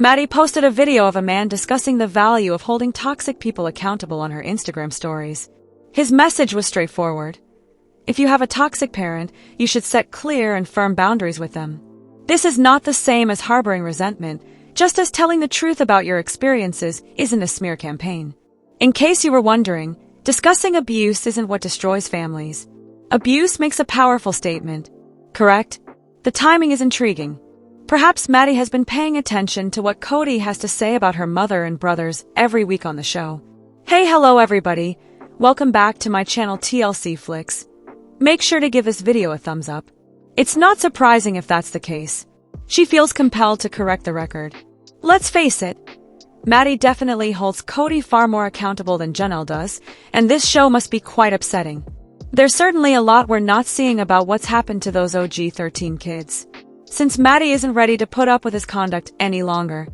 Maddie posted a video of a man discussing the value of holding toxic people accountable on her Instagram stories. His message was straightforward. If you have a toxic parent, you should set clear and firm boundaries with them. This is not the same as harboring resentment, just as telling the truth about your experiences isn't a smear campaign. In case you were wondering, discussing abuse isn't what destroys families. Abuse makes a powerful statement. Correct? The timing is intriguing. Perhaps Maddie has been paying attention to what Cody has to say about her mother and brothers every week on the show. Hey, hello everybody. Welcome back to my channel TLC Flicks. Make sure to give this video a thumbs up. It's not surprising if that's the case. She feels compelled to correct the record. Let's face it, Maddie definitely holds Cody far more accountable than Janelle does, and this show must be quite upsetting. There's certainly a lot we're not seeing about what's happened to those OG 13 kids. Since Maddie isn't ready to put up with his conduct any longer,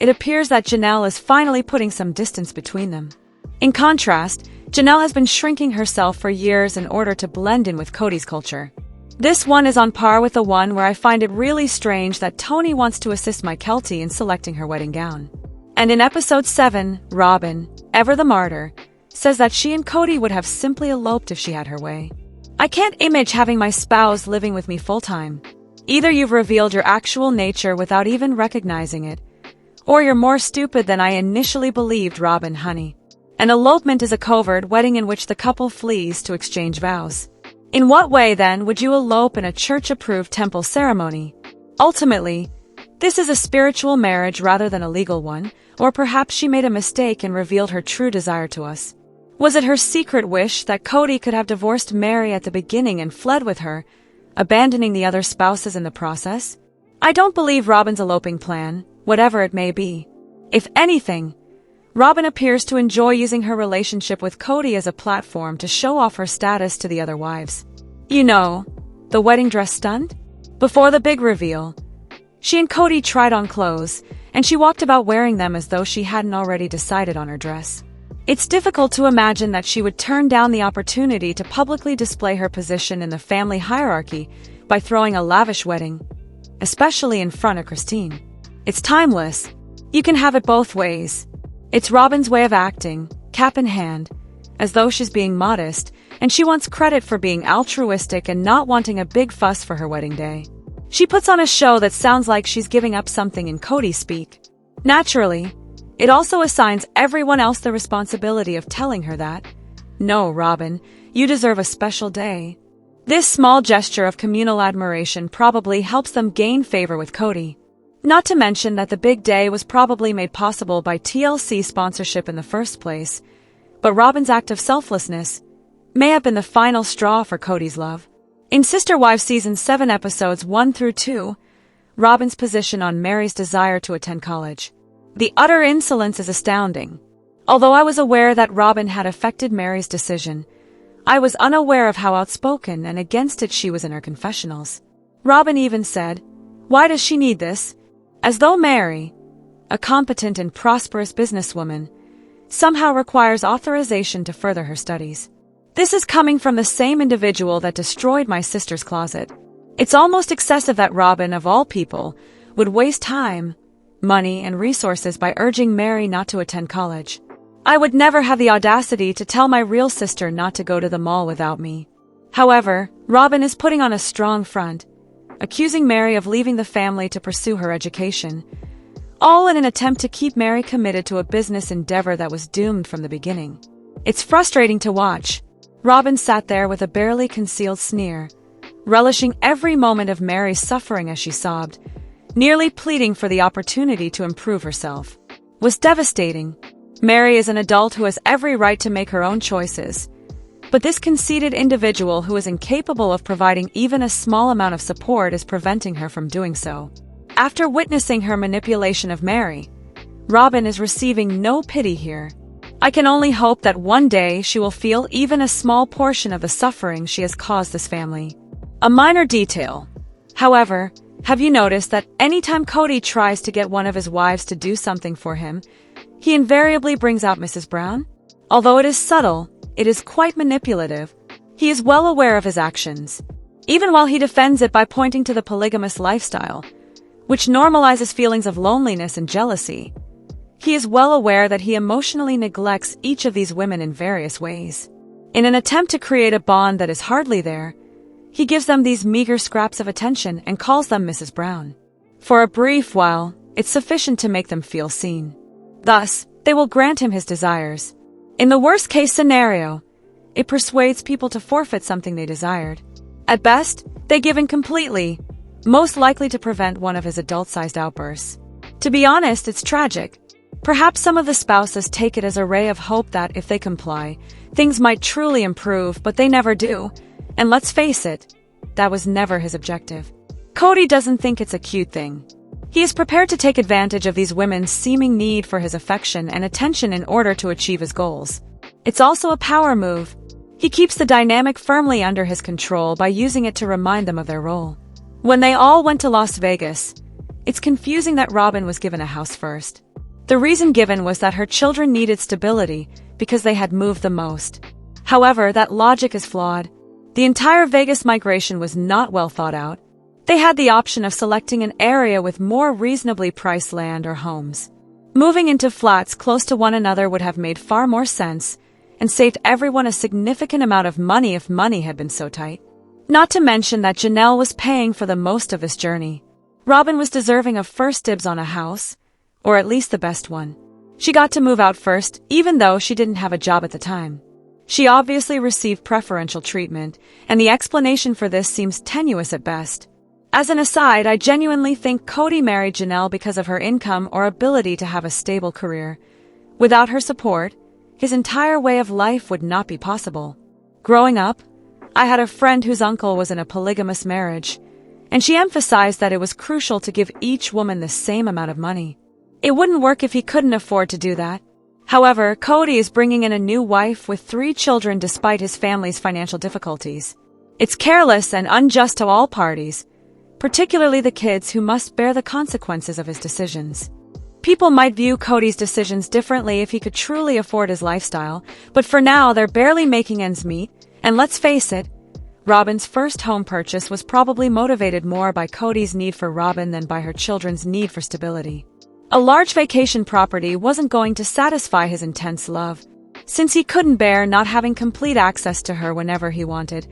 it appears that Janelle is finally putting some distance between them. In contrast, Janelle has been shrinking herself for years in order to blend in with Cody's culture. This one is on par with the one where I find it really strange that Tony wants to assist my Kelty in selecting her wedding gown. And in episode 7, Robyn, ever the martyr, says that she and Cody would have simply eloped if she had her way. I can't imagine having my spouse living with me full-time. Either you've revealed your actual nature without even recognizing it, or you're more stupid than I initially believed, Robyn, honey. An elopement is a covert wedding in which the couple flees to exchange vows. In what way, then, would you elope in a church-approved temple ceremony? Ultimately, this is a spiritual marriage rather than a legal one, or perhaps she made a mistake and revealed her true desire to us. Was it her secret wish that Cody could have divorced Meri at the beginning and fled with her, abandoning the other spouses in the process? I don't believe Robyn's eloping plan, whatever it may be. If anything, Robyn appears to enjoy using her relationship with Cody as a platform to show off her status to the other wives. You know, the wedding dress stunt? Before the big reveal, she and Cody tried on clothes, and she walked about wearing them as though she hadn't already decided on her dress. It's difficult to imagine that she would turn down the opportunity to publicly display her position in the family hierarchy by throwing a lavish wedding, especially in front of Christine. It's timeless. You can have it both ways. It's Robyn's way of acting, cap in hand, as though she's being modest, and she wants credit for being altruistic and not wanting a big fuss for her wedding day. She puts on a show that sounds like she's giving up something in Cody speak. Naturally, it also assigns everyone else the responsibility of telling her that, no, Robyn, you deserve a special day. This small gesture of communal admiration probably helps them gain favor with Cody. Not to mention that the big day was probably made possible by TLC sponsorship in the first place, but Robyn's act of selflessness may have been the final straw for Cody's love. In Sister Wives Season 7 episodes 1 through 2, Robyn's position on Meri's desire to attend college. The utter insolence is astounding. Although I was aware that Robyn had affected Meri's decision, I was unaware of how outspoken and against it she was in her confessionals. Robyn even said, "Why does she need this?" As though Meri, a competent and prosperous businesswoman, somehow requires authorization to further her studies. This is coming from the same individual that destroyed my sister's closet. It's almost excessive that Robyn, of all people, would waste time, money, and resources by urging Meri not to attend college. I would never have the audacity to tell my real sister not to go to the mall without me. However, Robyn is putting on a strong front, accusing Meri of leaving the family to pursue her education, all in an attempt to keep Meri committed to a business endeavor that was doomed from the beginning. It's frustrating to watch. Robyn sat there with a barely concealed sneer, relishing every moment of Meri's suffering as she sobbed, nearly pleading for the opportunity to improve herself. Was devastating. Meri is an adult who has every right to make her own choices, but this conceited individual who is incapable of providing even a small amount of support is preventing her from doing so. After witnessing her manipulation of Meri, Robyn is receiving no pity here. I can only hope that one day she will feel even a small portion of the suffering she has caused this family. A minor detail. However, have you noticed that anytime Cody tries to get one of his wives to do something for him, he invariably brings out Mrs. Brown? Although it is subtle, it is quite manipulative. He is well aware of his actions, even while he defends it by pointing to the polygamous lifestyle, which normalizes feelings of loneliness and jealousy. He is well aware that he emotionally neglects each of these women in various ways. In an attempt to create a bond that is hardly there, he gives them these meager scraps of attention and calls them Mrs. Brown. For a brief while, it's sufficient to make them feel seen. Thus, they will grant him his desires. In the worst-case scenario, it persuades people to forfeit something they desired. At best, they give in completely, most likely to prevent one of his adult-sized outbursts. To be honest, it's tragic. Perhaps some of the spouses take it as a ray of hope that, if they comply, things might truly improve, but they never do. And let's face it, that was never his objective. Cody doesn't think it's a cute thing. He is prepared to take advantage of these women's seeming need for his affection and attention in order to achieve his goals. It's also a power move. He keeps the dynamic firmly under his control by using it to remind them of their role. When they all went to Las Vegas, it's confusing that Robyn was given a house first. The reason given was that her children needed stability because they had moved the most. However, that logic is flawed. The entire Vegas migration was not well thought out. They had the option of selecting an area with more reasonably priced land or homes. Moving into flats close to one another would have made far more sense and saved everyone a significant amount of money if money had been so tight. Not to mention that Janelle was paying for the most of this journey. Robyn was deserving of first dibs on a house, or at least the best one. She got to move out first, even though she didn't have a job at the time. She obviously received preferential treatment, and the explanation for this seems tenuous at best. As an aside, I genuinely think Cody married Janelle because of her income or ability to have a stable career. Without her support, his entire way of life would not be possible. Growing up, I had a friend whose uncle was in a polygamous marriage, and she emphasized that it was crucial to give each woman the same amount of money. It wouldn't work if he couldn't afford to do that. However, Cody is bringing in a new wife with 3 children despite his family's financial difficulties. It's careless and unjust to all parties, particularly the kids who must bear the consequences of his decisions. People might view Cody's decisions differently if he could truly afford his lifestyle, but for now they're barely making ends meet, and let's face it, Robyn's first home purchase was probably motivated more by Cody's need for Robyn than by her children's need for stability. A large vacation property wasn't going to satisfy his intense love, since he couldn't bear not having complete access to her whenever he wanted.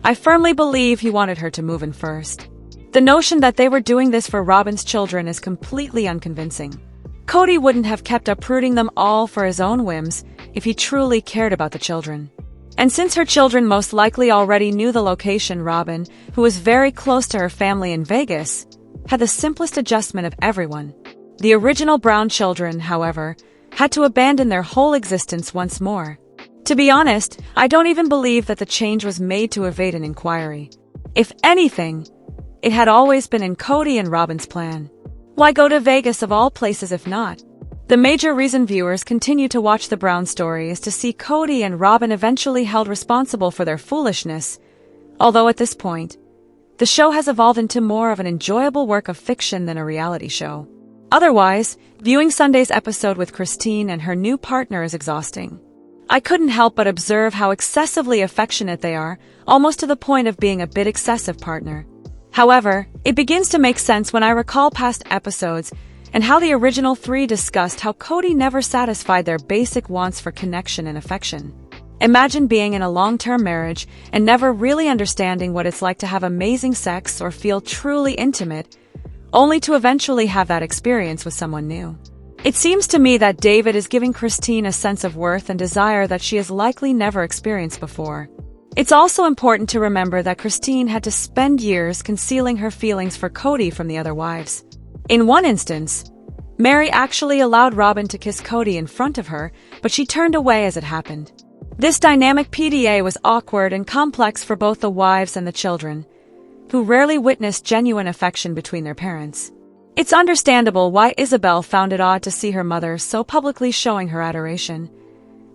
I firmly believe he wanted her to move in first. The notion that they were doing this for Robyn's children is completely unconvincing. Cody wouldn't have kept uprooting them all for his own whims if he truly cared about the children. And since her children most likely already knew the location, Robyn, who was very close to her family in Vegas, had the simplest adjustment of everyone. The original Brown children, however, had to abandon their whole existence once more. To be honest, I don't even believe that the change was made to evade an inquiry. If anything, it had always been in Cody and Robyn's plan. Why go to Vegas of all places if not? The major reason viewers continue to watch the Brown story is to see Cody and Robyn eventually held responsible for their foolishness, although at this point, the show has evolved into more of an enjoyable work of fiction than a reality show. Otherwise, viewing Sunday's episode with Christine and her new partner is exhausting. I couldn't help but observe how excessively affectionate they are, almost to the point of being a bit excessive partner. However, it begins to make sense when I recall past episodes and how the original 3 discussed how Cody never satisfied their basic wants for connection and affection. Imagine being in a long-term marriage and never really understanding what it's like to have amazing sex or feel truly intimate, only to eventually have that experience with someone new. It seems to me that David is giving Christine a sense of worth and desire that she has likely never experienced before. It's also important to remember that Christine had to spend years concealing her feelings for Cody from the other wives. In one instance, Meri actually allowed Robyn to kiss Cody in front of her, but she turned away as it happened. This dynamic PDA was awkward and complex for both the wives and the children, who rarely witnessed genuine affection between their parents. It's understandable why Isabel found it odd to see her mother so publicly showing her adoration.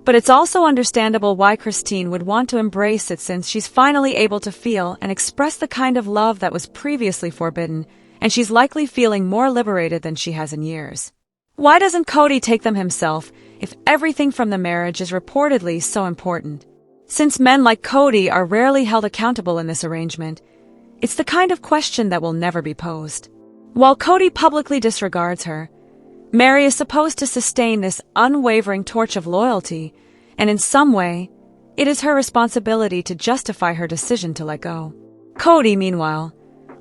But it's also understandable why Christine would want to embrace it since she's finally able to feel and express the kind of love that was previously forbidden, and she's likely feeling more liberated than she has in years. Why doesn't Cody take them himself if everything from the marriage is reportedly so important? Since men like Cody are rarely held accountable in this arrangement, it's the kind of question that will never be posed. While Cody publicly disregards her, Meri is supposed to sustain this unwavering torch of loyalty, and in some way, it is her responsibility to justify her decision to let go. Cody, meanwhile,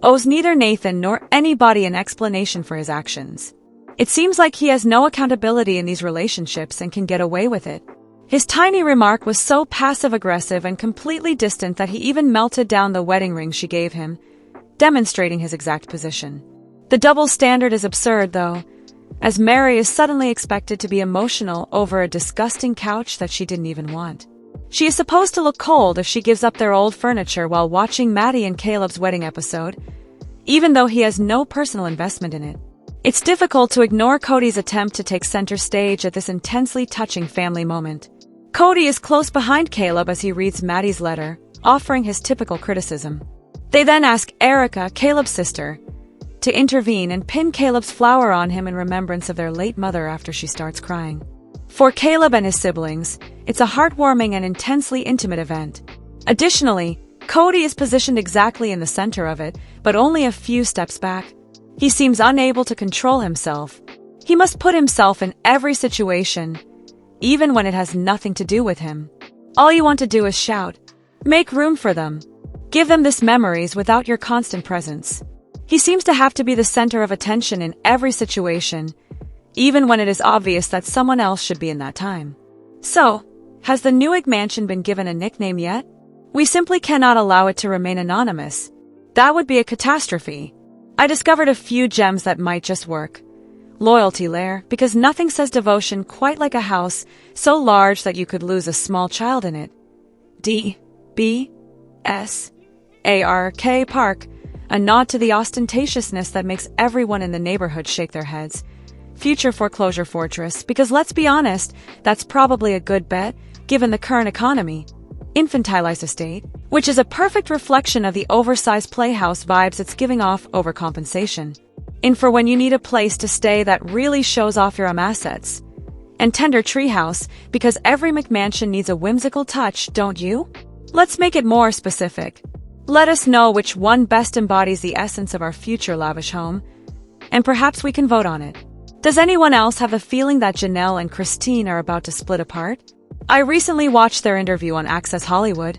owes neither Nathan nor anybody an explanation for his actions. It seems like he has no accountability in these relationships and can get away with it. His tiny remark was so passive-aggressive and completely distant that he even melted down the wedding ring she gave him, demonstrating his exact position. The double standard is absurd, though, as Meri is suddenly expected to be emotional over a disgusting couch that she didn't even want. She is supposed to look cold if she gives up their old furniture while watching Maddie and Caleb's wedding episode, even though he has no personal investment in it. It's difficult to ignore Cody's attempt to take center stage at this intensely touching family moment. Cody is close behind Caleb as he reads Maddie's letter, offering his typical criticism. They then ask Erica, Caleb's sister, to intervene and pin Caleb's flower on him in remembrance of their late mother after she starts crying. For Caleb and his siblings, it's a heartwarming and intensely intimate event. Additionally, Cody is positioned exactly in the center of it, but only a few steps back. He seems unable to control himself. He must put himself in every situation, even when it has nothing to do with him. All you want to do is shout, "Make room for them. Give them this memories without your constant presence." He seems to have to be the center of attention in every situation, even when it is obvious that someone else should be in that time. So, has the new McMansion been given a nickname yet? We simply cannot allow it to remain anonymous. That would be a catastrophe. I discovered a few gems that might just work. Loyalty lair, because nothing says devotion quite like a house so large that you could lose a small child in it. D-B-S-A-R-K Park, a nod to the ostentatiousness that makes everyone in the neighborhood shake their heads. Future foreclosure fortress, because let's be honest, that's probably a good bet, given the current economy. Infantilized estate, which is a perfect reflection of the oversized playhouse vibes it's giving off overcompensation. In for when you need a place to stay that really shows off your assets. And tender treehouse, because every McMansion needs a whimsical touch, don't you? Let's make it more specific. Let us know which one best embodies the essence of our future lavish home, and perhaps we can vote on it. Does anyone else have a feeling that Janelle and Christine are about to split apart? I recently watched their interview on Access Hollywood,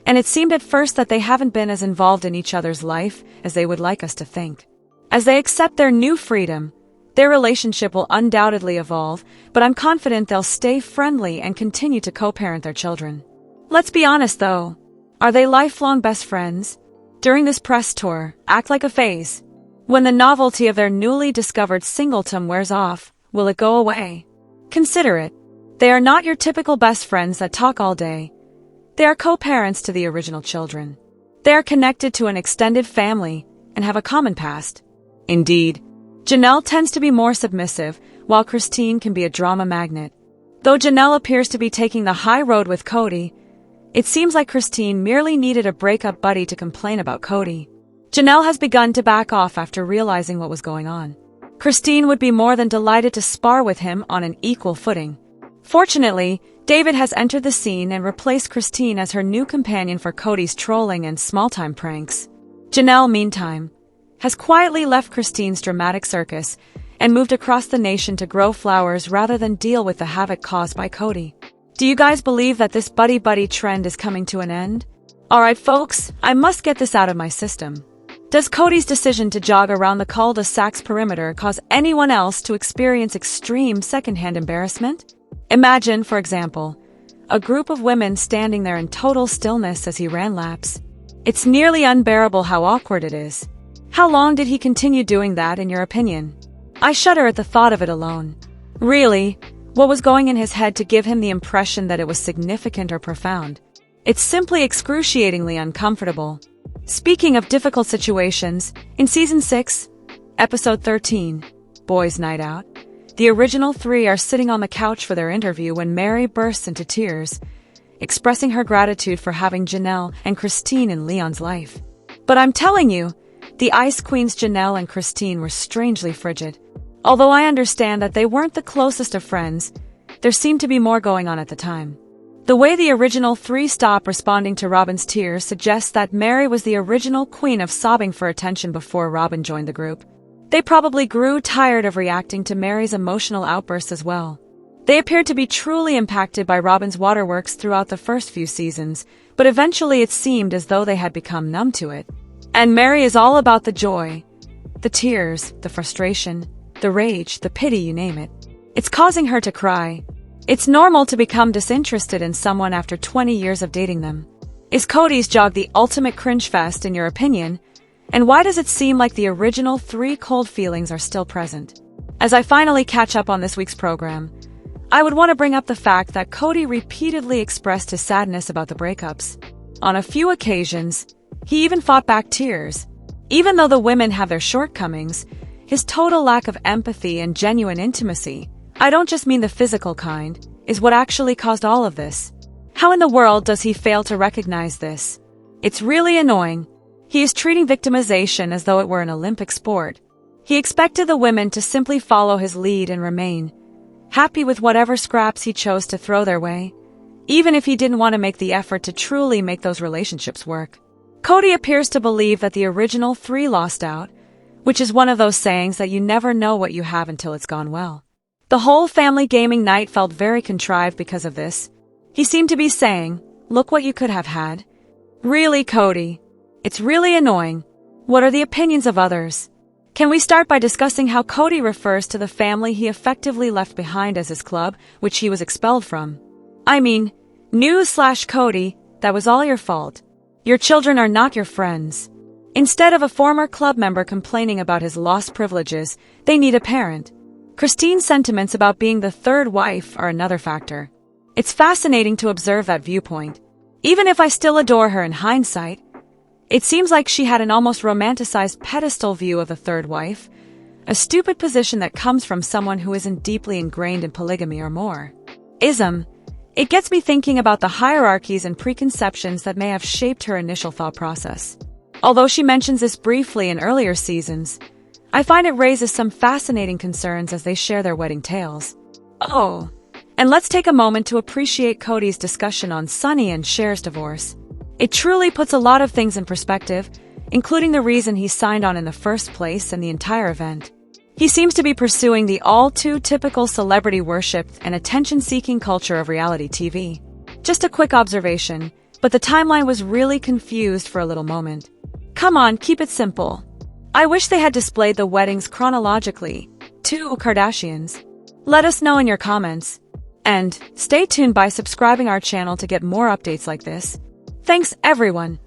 and it seemed at first that they haven't been as involved in each other's life as they would like us to think. As they accept their new freedom, their relationship will undoubtedly evolve, but I'm confident they'll stay friendly and continue to co-parent their children. Let's be honest though, are they lifelong best friends? During this press tour, act like a phase. When the novelty of their newly discovered singleton wears off, will it go away? Consider it. They are not your typical best friends that talk all day. They are co-parents to the original children. They are connected to an extended family and have a common past. Indeed, Janelle tends to be more submissive, while Christine can be a drama magnet. Though Janelle appears to be taking the high road with Cody, it seems like Christine merely needed a breakup buddy to complain about Cody. Janelle has begun to back off after realizing what was going on. Christine would be more than delighted to spar with him on an equal footing. Fortunately, David has entered the scene and replaced Christine as her new companion for Cody's trolling and small-time pranks. Janelle, meantime, has quietly left Christine's dramatic circus and moved across the nation to grow flowers rather than deal with the havoc caused by Cody. Do you guys believe that this buddy-buddy trend is coming to an end? Alright folks, I must get this out of my system. Does Cody's decision to jog around the cul-de-sac's perimeter cause anyone else to experience extreme secondhand embarrassment? Imagine, for example, a group of women standing there in total stillness as he ran laps. It's nearly unbearable how awkward it is. How long did he continue doing that, in your opinion? I shudder at the thought of it alone. Really, what was going in his head to give him the impression that it was significant or profound? It's simply excruciatingly uncomfortable. Speaking of difficult situations, in Season 6, Episode 13, Boys' Night Out, the original three are sitting on the couch for their interview when Meri bursts into tears, expressing her gratitude for having Janelle and Christine in Leon's life. But I'm telling you, the Ice Queens Janelle and Christine were strangely frigid. Although I understand that they weren't the closest of friends, there seemed to be more going on at the time. The way the original three stop responding to Robyn's tears suggests that Meri was the original queen of sobbing for attention before Robyn joined the group. They probably grew tired of reacting to Meri's emotional outbursts as well. They appeared to be truly impacted by Robyn's waterworks throughout the first few seasons, but eventually it seemed as though they had become numb to it. And Meri is all about the joy, the tears, the frustration, the rage, the pity, you name it. It's causing her to cry. It's normal to become disinterested in someone after 20 years of dating them. Is Kody's jog the ultimate cringe fest in your opinion? And why does it seem like the original 3 cold feelings are still present? As I finally catch up on this week's program, I would want to bring up the fact that Kody repeatedly expressed his sadness about the breakups. On a few occasions, he even fought back tears. Even though the women have their shortcomings, his total lack of empathy and genuine intimacy, I don't just mean the physical kind, is what actually caused all of this. How in the world does he fail to recognize this? It's really annoying. He is treating victimization as though it were an Olympic sport. He expected the women to simply follow his lead and remain happy with whatever scraps he chose to throw their way, even if he didn't want to make the effort to truly make those relationships work. Kody appears to believe that the original 3 lost out, which is one of those sayings that you never know what you have until it's gone well. The whole family gaming night felt very contrived because of this. He seemed to be saying, "Look what you could have had." Really, Kody? It's really annoying. What are the opinions of others? Can we start by discussing how Kody refers to the family he effectively left behind as his club, which he was expelled from? I mean, Kody, that was all your fault. Your children are not your friends. Instead of a former club member complaining about his lost privileges, they need a parent. Christine's sentiments about being the 3rd wife are another factor. It's fascinating to observe that viewpoint. Even if I still adore her in hindsight, it seems like she had an almost romanticized pedestal view of the 3rd wife, a stupid position that comes from someone who isn't deeply ingrained in polygamy or more. It gets me thinking about the hierarchies and preconceptions that may have shaped her initial thought process. Although she mentions this briefly in earlier seasons, I find it raises some fascinating concerns as they share their wedding tales. Oh, and let's take a moment to appreciate Kody's discussion on Sonny and Cher's divorce. It truly puts a lot of things in perspective, including the reason he signed on in the first place and the entire event. He seems to be pursuing the all-too-typical celebrity worship and attention-seeking culture of reality TV. Just a quick observation, but the timeline was really confused for a little moment. Come on, keep it simple. I wish they had displayed the weddings chronologically. 2 Kardashians. Let us know in your comments. And stay tuned by subscribing our channel to get more updates like this. Thanks, everyone.